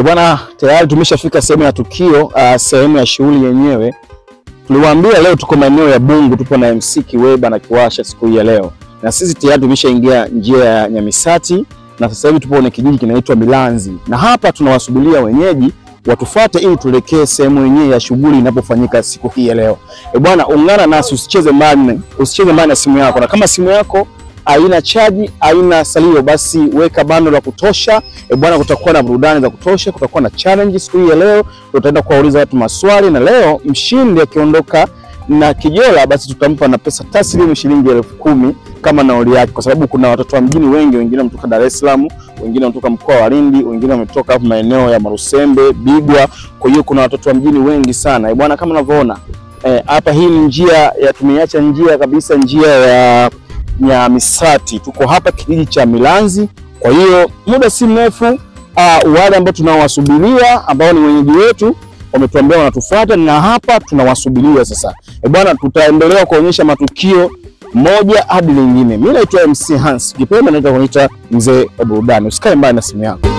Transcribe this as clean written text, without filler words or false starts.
Bwana, tayari tumeshafika sehemu ya tukio, sehemu ya shughuli yenyewe. Tuliwaambia leo tuko maeneo ya Bungu, tupo na MC Kiweba na Kiwasha siku hii ya leo. Na sisi tayari tumeshaingia njia ya Nyamisati na sasa hivi tupo kwenye kijiji kinaitwa Milanzi. Na hapa tunawasubiria wenyeji watufuate ili tuelekee sehemu yenyewe ya shughuli inapofanyika siku hii ya leo. Bwana, ungana nasi, usicheze mbali na simu yako. Na kama simu yako haina chaji, haina salio, basi weka bando la kutosha. Bwana, kutakuwa na burudani za kutosha, kutakuwa na challenge siku hii ya leo. Tutaenda kuwauliza watu maswali na leo mshindi akiondoka na kijola basi tutampa na pesa taslimu shilingi 10,000 kama nauli yake, kwa sababu kuna watoto wa mjini wengi, wengine wametoka Dar es Salaam, wengine wametoka mkoa wa Lindi, wengine wametoka hapo maeneo ya Marusembe, Bigwa. Kwa hiyo kuna watoto wa mjini wengi sana. Bwana, kama unavyoona hapa hii ni njia ya, tumeacha njia kabisa, njia ya Nyamisati. Tuko hapa kijiji cha Milanzi. Kwa hiyo muda si mrefu wale ambao tunawasubiria ambao ni wenyeji wetu wametuambia wanatufuata na hapa tunawasubiria sasa. Bwana, tutaendelea kuonyesha matukio moja hadi lingine. Mimi naitwa MC Hans, kipenda naitwa kuniita mzee wa burudani. Usikae mbali na simu yako.